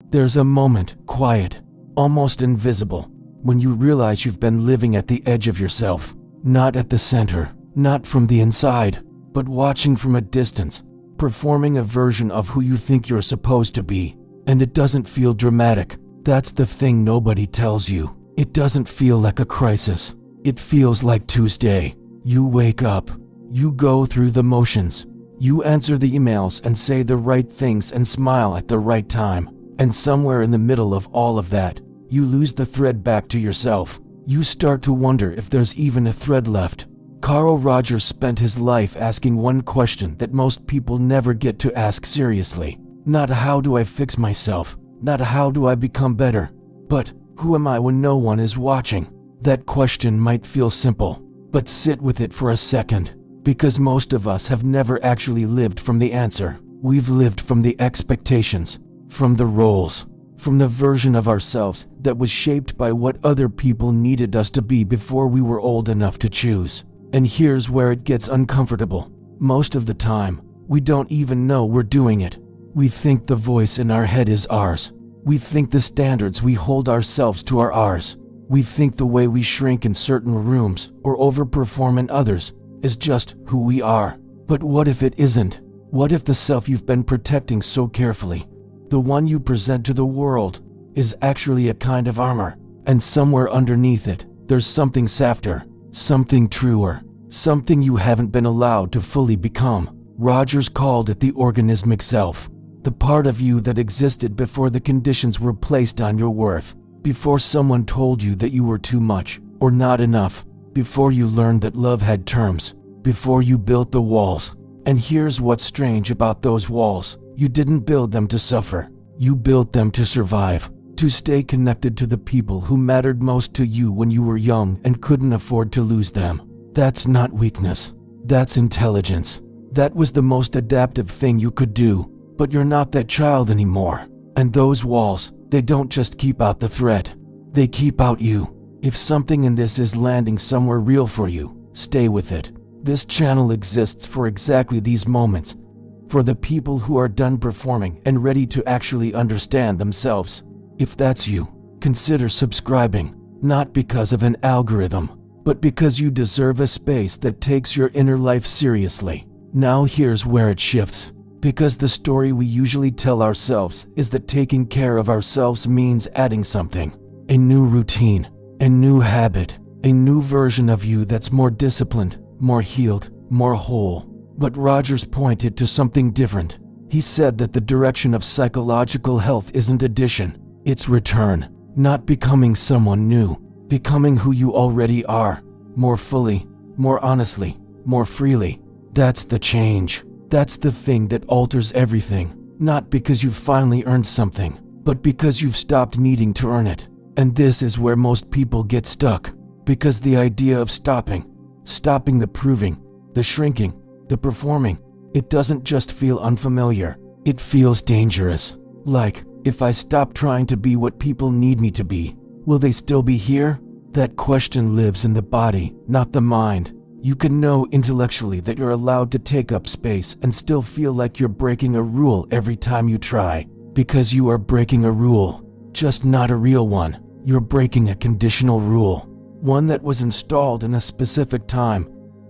There's a moment, quiet, almost invisible, when you realize you've been living at the edge of yourself, not at the center, not from the inside, but watching from a distance, performing a version of who you think you're supposed to be. And it doesn't feel dramatic. That's the thing nobody tells you. It doesn't feel like a crisis. It feels like Tuesday. You wake up. You go through the motions. You answer the emails and say the right things and smile at the right time. And somewhere in the middle of all of that, you lose the thread back to yourself. You start to wonder if there's even a thread left. Carl Rogers spent his life asking one question that most people never get to ask seriously. Not how do I fix myself, not how do I become better, but who am I when no one is watching? That question might feel simple, but sit with it for a second, because most of us have never actually lived from the answer. We've lived from the expectations, from the roles, from the version of ourselves that was shaped by what other people needed us to be before we were old enough to choose. And here's where it gets uncomfortable. Most of the time, we don't even know we're doing it. We think the voice in our head is ours. We think the standards we hold ourselves to are ours. We think the way we shrink in certain rooms or overperform in others is just who we are. But what if it isn't? What if the self you've been protecting so carefully, the one you present to the world, is actually a kind of armor, and somewhere underneath it, there's something softer, something truer, something you haven't been allowed to fully become? Rogers called it the organismic self, the part of you that existed before the conditions were placed on your worth, before someone told you that you were too much or not enough, before you learned that love had terms, before you built the walls. And here's what's strange about those walls. You didn't build them to suffer. You built them to survive, to stay connected to the people who mattered most to you when you were young and couldn't afford to lose them. That's not weakness. That's intelligence. That was the most adaptive thing you could do, but you're not that child anymore. And those walls, they don't just keep out the threat. They keep out you. If something in this is landing somewhere real for you, stay with it. This channel exists for exactly these moments. For the people who are done performing and ready to actually understand themselves. If that's you, consider subscribing, not because of an algorithm, but because you deserve a space that takes your inner life seriously. Now here's where it shifts. Because the story we usually tell ourselves is that taking care of ourselves means adding something. A new routine, a new habit, a new version of you that's more disciplined, more healed, more whole. But Rogers pointed to something different. He said that the direction of psychological health isn't addition, it's return. Not becoming someone new, becoming who you already are, more fully, more honestly, more freely. That's the change. That's the thing that alters everything. Not because you've finally earned something, but because you've stopped needing to earn it. And this is where most people get stuck. Because the idea of stopping the proving, the shrinking, the performing, it doesn't just feel unfamiliar, it feels dangerous. Like, if I stop trying to be what people need me to be, will they still be here? That question lives in the body, not the mind. You can know intellectually that you're allowed to take up space and still feel like you're breaking a rule every time you try. Because you are breaking a rule, just not a real one. You're breaking a conditional rule. One that was installed in a specific time,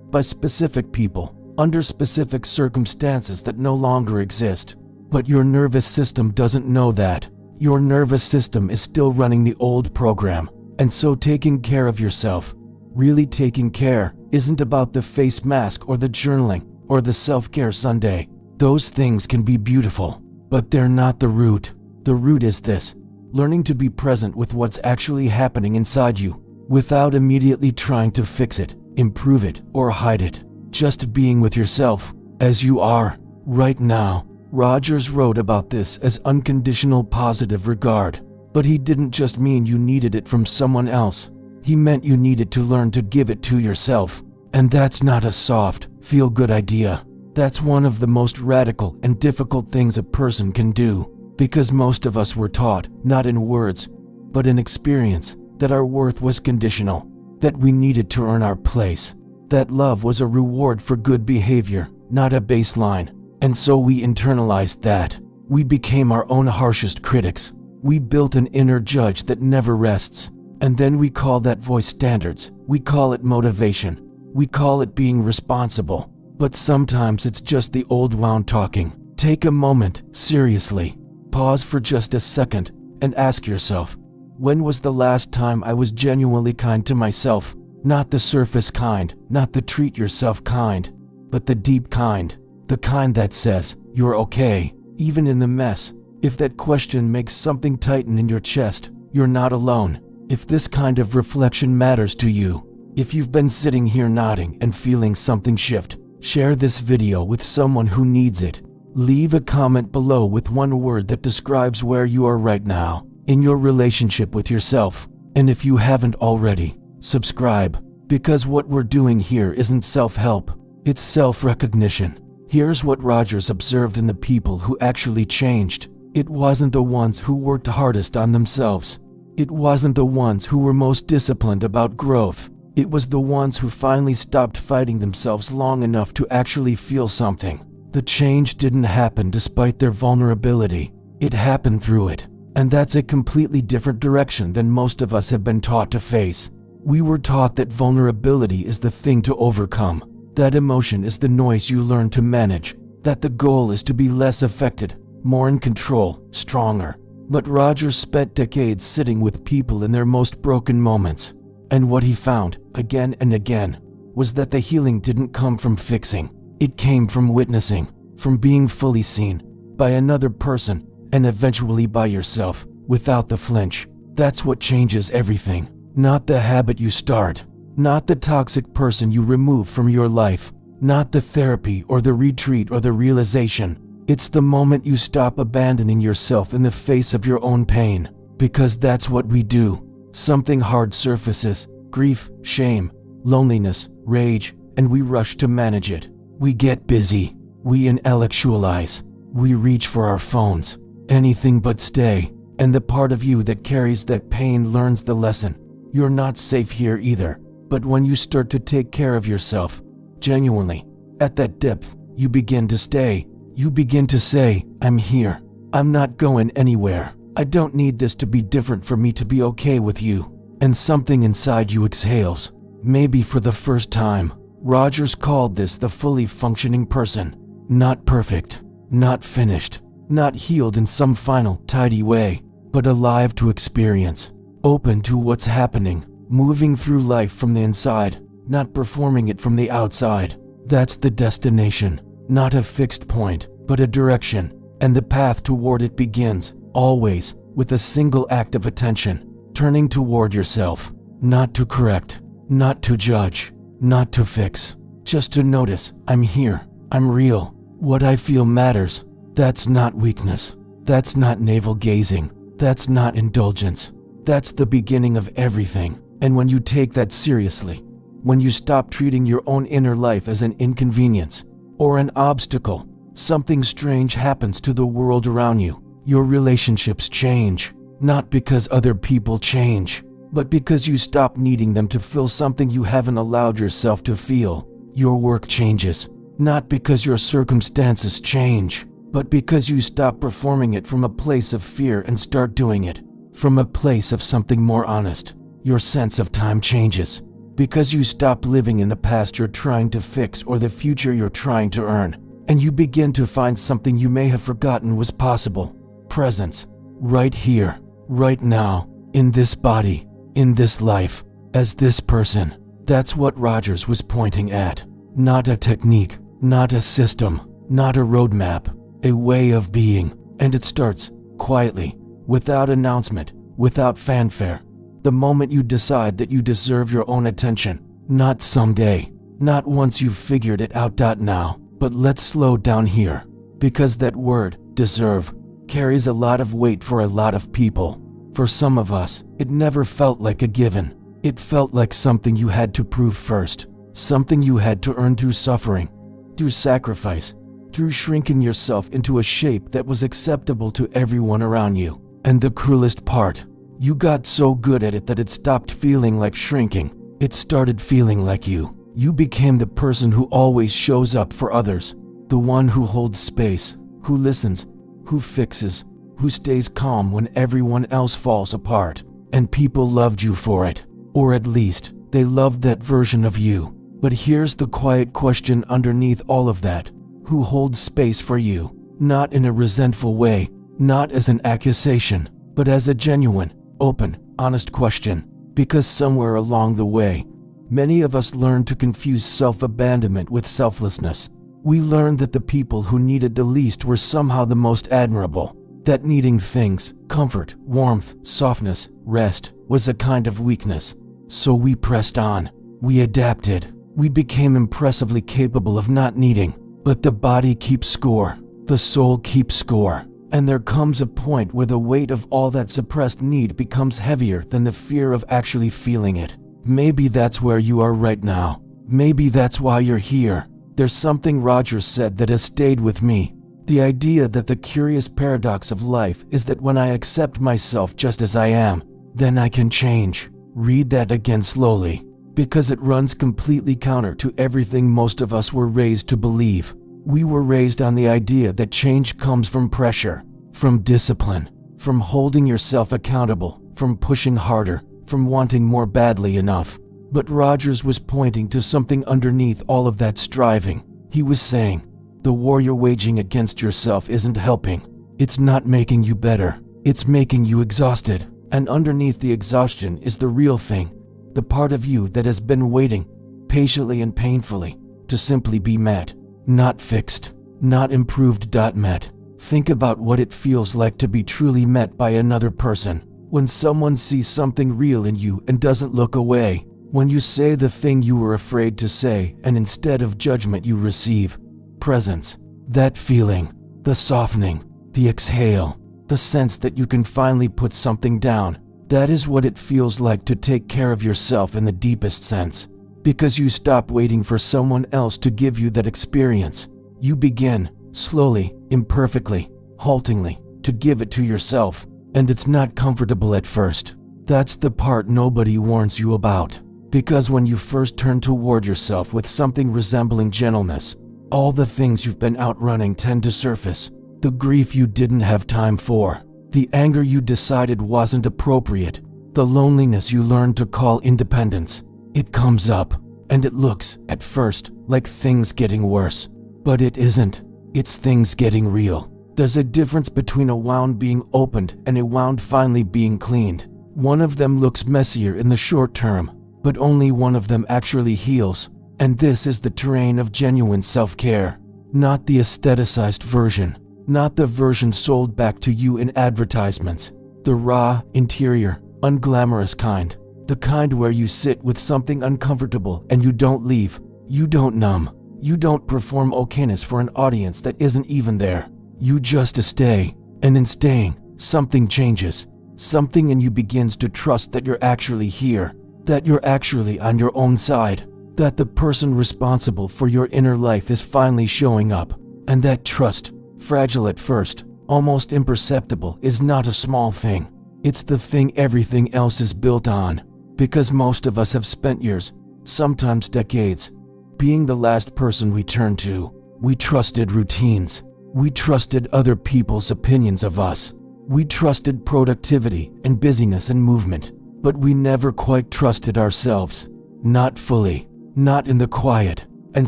by specific people, under specific circumstances that no longer exist. But your nervous system doesn't know that. Your nervous system is still running the old program. And so taking care of yourself, really taking care, isn't about the face mask or the journaling or the self-care Sunday. Those things can be beautiful, but they're not the root. The root is this: learning to be present with what's actually happening inside you, without immediately trying to fix it, improve it, or hide it. Just being with yourself, as you are, right now. Rogers wrote about this as unconditional positive regard. But he didn't just mean you needed it from someone else. He meant you needed to learn to give it to yourself. And that's not a soft, feel-good idea. That's one of the most radical and difficult things a person can do. Because most of us were taught, not in words, but in experience, that our worth was conditional. That we needed to earn our place. That love was a reward for good behavior, not a baseline. And so we internalized that. We became our own harshest critics. We built an inner judge that never rests. And then we call that voice standards. We call it motivation. We call it being responsible. But sometimes it's just the old wound talking. Take a moment, seriously. Pause for just a second and ask yourself, when was the last time I was genuinely kind to myself? Not the surface kind, not the treat yourself kind, but the deep kind. The kind that says, you're okay, even in the mess. If that question makes something tighten in your chest, you're not alone. If this kind of reflection matters to you, if you've been sitting here nodding and feeling something shift, share this video with someone who needs it. Leave a comment below with one word that describes where you are right now in your relationship with yourself. And if you haven't already, subscribe, because what we're doing here isn't self-help, it's self-recognition. Here's what Rogers observed in the people who actually changed. It wasn't the ones who worked hardest on themselves. It wasn't the ones who were most disciplined about growth. It was the ones who finally stopped fighting themselves long enough to actually feel something. The change didn't happen despite their vulnerability. It happened through it. And that's a completely different direction than most of us have been taught to face. We were taught that vulnerability is the thing to overcome, that emotion is the noise you learn to manage, that the goal is to be less affected, more in control, stronger. But Rogers spent decades sitting with people in their most broken moments. And what he found, again and again, was that the healing didn't come from fixing. It came from witnessing, from being fully seen by another person, and eventually by yourself, without the flinch. That's what changes everything. Not the habit you start, not the toxic person you remove from your life, not the therapy or the retreat or the realization. It's the moment you stop abandoning yourself in the face of your own pain. Because that's what we do. Something hard surfaces, grief, shame, loneliness, rage, and we rush to manage it. We get busy, we intellectualize, we reach for our phones, anything but stay. And the part of you that carries that pain learns the lesson. You're not safe here either. But when you start to take care of yourself, genuinely, at that depth, you begin to stay. You begin to say, I'm here. I'm not going anywhere. I don't need this to be different for me to be okay with you. And something inside you exhales. Maybe for the first time. Rogers called this the fully functioning person. Not perfect, not finished, not healed in some final, tidy way, but alive to experience, open to what's happening, moving through life from the inside, not performing it from the outside. That's the destination, not a fixed point, but a direction, and the path toward it begins, always, with a single act of attention, turning toward yourself, not to correct, not to judge, not to fix, just to notice, I'm here, I'm real, what I feel matters. That's not weakness, that's not navel gazing, that's not indulgence, that's the beginning of everything. And when you take that seriously, when you stop treating your own inner life as an inconvenience or an obstacle, something strange happens to the world around you. Your relationships change, not because other people change, but because you stop needing them to fill something you haven't allowed yourself to feel. Your work changes, not because your circumstances change, but because you stop performing it from a place of fear and start doing it from a place of something more honest. Your sense of time changes, because you stop living in the past you're trying to fix or the future you're trying to earn, and you begin to find something you may have forgotten was possible. Presence, right here, right now, in this body, in this life, as this person. That's what Rogers was pointing at. Not a technique, not a system, not a roadmap, a way of being. And it starts quietly, without announcement, without fanfare. The moment you decide that you deserve your own attention, not someday, not once you've figured it out. Now, but let's slow down here, because that word, deserve, carries a lot of weight for a lot of people. For some of us, it never felt like a given. It felt like something you had to prove first, something you had to earn through suffering, through sacrifice, through shrinking yourself into a shape that was acceptable to everyone around you. And the cruelest part, you got so good at it that it stopped feeling like shrinking. It started feeling like you. You became the person who always shows up for others, the one who holds space, who listens, who fixes, who stays calm when everyone else falls apart, and people loved you for it, or at least they loved that version of you. But here's the quiet question underneath all of that: who holds space for you? Not in a resentful way, not as an accusation, but as a genuine, open, honest question. Because somewhere along the way, many of us learned to confuse self-abandonment with selflessness. We learned that the people who needed the least were somehow the most admirable, that needing things, comfort, warmth, softness, rest, was a kind of weakness. So we pressed on. We adapted. We became impressively capable of not needing. But the body keeps score. The soul keeps score. And there comes a point where the weight of all that suppressed need becomes heavier than the fear of actually feeling it. Maybe that's where you are right now. Maybe that's why you're here. There's something Rogers said that has stayed with me. The idea that the curious paradox of life is that when I accept myself just as I am, then I can change. Read that again slowly, because it runs completely counter to everything most of us were raised to believe. We were raised on the idea that change comes from pressure, from discipline, from holding yourself accountable, from pushing harder, from wanting more badly enough. But Rogers was pointing to something underneath all of that striving. He was saying, the war you're waging against yourself isn't helping. It's not making you better. It's making you exhausted. And underneath the exhaustion is the real thing, the part of you that has been waiting, patiently and painfully, to simply be met. Not fixed, not improved. Met. Think about what it feels like to be truly met by another person. When someone sees something real in you and doesn't look away. When you say the thing you were afraid to say, and instead of judgment you receive presence. That feeling, the softening, the exhale, the sense that you can finally put something down. That is what it feels like to take care of yourself in the deepest sense. Because you stop waiting for someone else to give you that experience. You begin, slowly, imperfectly, haltingly, to give it to yourself. And it's not comfortable at first. That's the part nobody warns you about. Because when you first turn toward yourself with something resembling gentleness, all the things you've been outrunning tend to surface. The grief you didn't have time for, the anger you decided wasn't appropriate, the loneliness you learned to call independence. It comes up, and it looks, at first, like things getting worse. But it isn't. It's things getting real. There's a difference between a wound being opened and a wound finally being cleaned. One of them looks messier in the short term, but only one of them actually heals. And this is the terrain of genuine self-care. Not the aestheticized version. Not the version sold back to you in advertisements. The raw, interior, unglamorous kind. The kind where you sit with something uncomfortable and you don't leave. You don't numb. You don't perform okayness for an audience that isn't even there. You just stay. And in staying, something changes. Something in you begins to trust that you're actually here. That you're actually on your own side. That the person responsible for your inner life is finally showing up. And that trust, fragile at first, almost imperceptible, is not a small thing. It's the thing everything else is built on. Because most of us have spent years, sometimes decades, being the last person we turned to. We trusted routines. We trusted other people's opinions of us. We trusted productivity and busyness and movement. But we never quite trusted ourselves. Not fully. Not in the quiet. And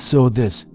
so this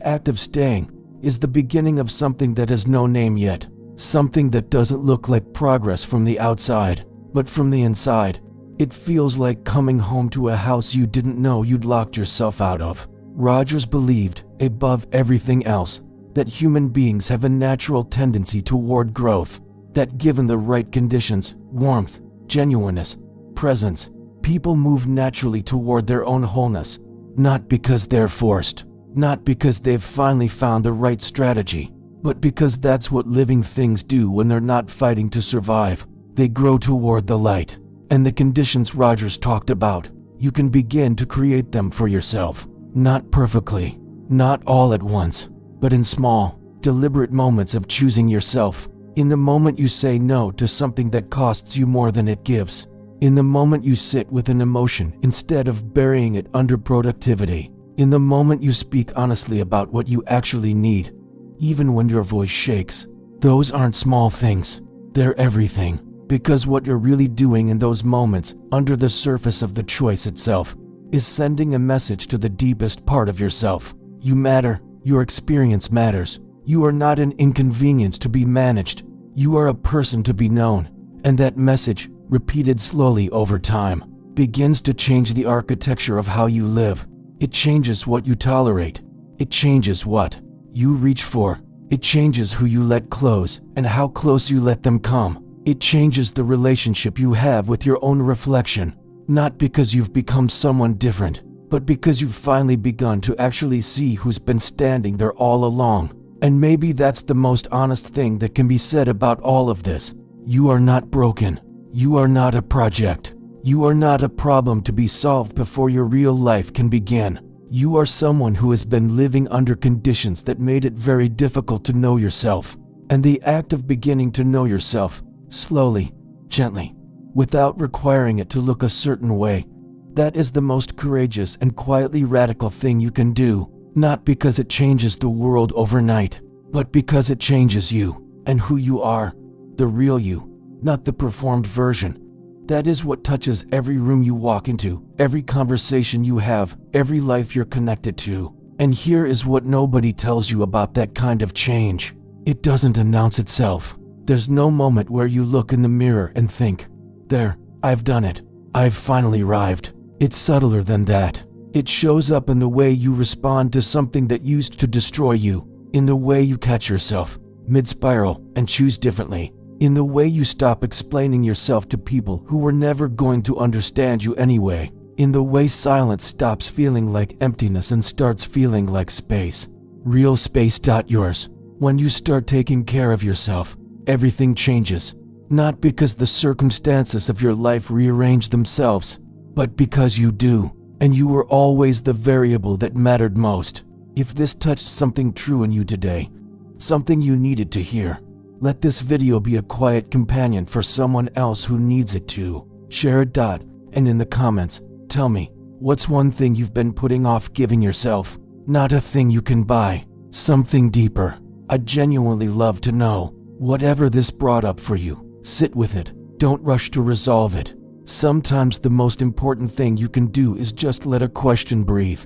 act of staying is the beginning of something that has no name yet. Something that doesn't look like progress from the outside, but from the inside. It feels like coming home to a house you didn't know you'd locked yourself out of. Rogers believed, above everything else, that human beings have a natural tendency toward growth. That given the right conditions, warmth, genuineness, presence, people move naturally toward their own wholeness. Not because they're forced, not because they've finally found the right strategy, but because that's what living things do when they're not fighting to survive. They grow toward the light. And the conditions Rogers talked about, you can begin to create them for yourself. Not perfectly, not all at once, but in small, deliberate moments of choosing yourself. In the moment you say no to something that costs you more than it gives. In the moment you sit with an emotion instead of burying it under productivity. In the moment you speak honestly about what you actually need, even when your voice shakes. Those aren't small things. They're everything. Because what you're really doing in those moments, under the surface of the choice itself, is sending a message to the deepest part of yourself. You matter. Your experience matters. You are not an inconvenience to be managed. You are a person to be known. And that message, repeated slowly over time, begins to change the architecture of how you live. It changes what you tolerate. It changes what you reach for. It changes who you let close and how close you let them come. It changes the relationship you have with your own reflection, not because you've become someone different, but because you've finally begun to actually see who's been standing there all along. And maybe that's the most honest thing that can be said about all of this. You are not broken. You are not a project. You are not a problem to be solved before your real life can begin. You are someone who has been living under conditions that made it very difficult to know yourself. And the act of beginning to know yourself, slowly, gently, without requiring it to look a certain way, that is the most courageous and quietly radical thing you can do. Not because it changes the world overnight, but because it changes you and who you are, the real you, not the performed version. That is what touches every room you walk into, every conversation you have, every life you're connected to. And here is what nobody tells you about that kind of change. It doesn't announce itself. There's no moment where you look in the mirror and think, there, I've done it. I've finally arrived. It's subtler than that. It shows up in the way you respond to something that used to destroy you, in the way you catch yourself mid-spiral and choose differently, in the way you stop explaining yourself to people who were never going to understand you anyway, in the way silence stops feeling like emptiness and starts feeling like space. Real space. Yours. When you start taking care of yourself, everything changes. Not because the circumstances of your life rearrange themselves, but because you do. And you were always the variable that mattered most. If this touched something true in you today, something you needed to hear, let this video be a quiet companion for someone else who needs it too. Share it. And in the comments, tell me, what's one thing you've been putting off giving yourself? Not a thing you can buy, something deeper. I'd genuinely love to know. Whatever this brought up for you, sit with it. Don't rush to resolve it. Sometimes the most important thing you can do is just let a question breathe.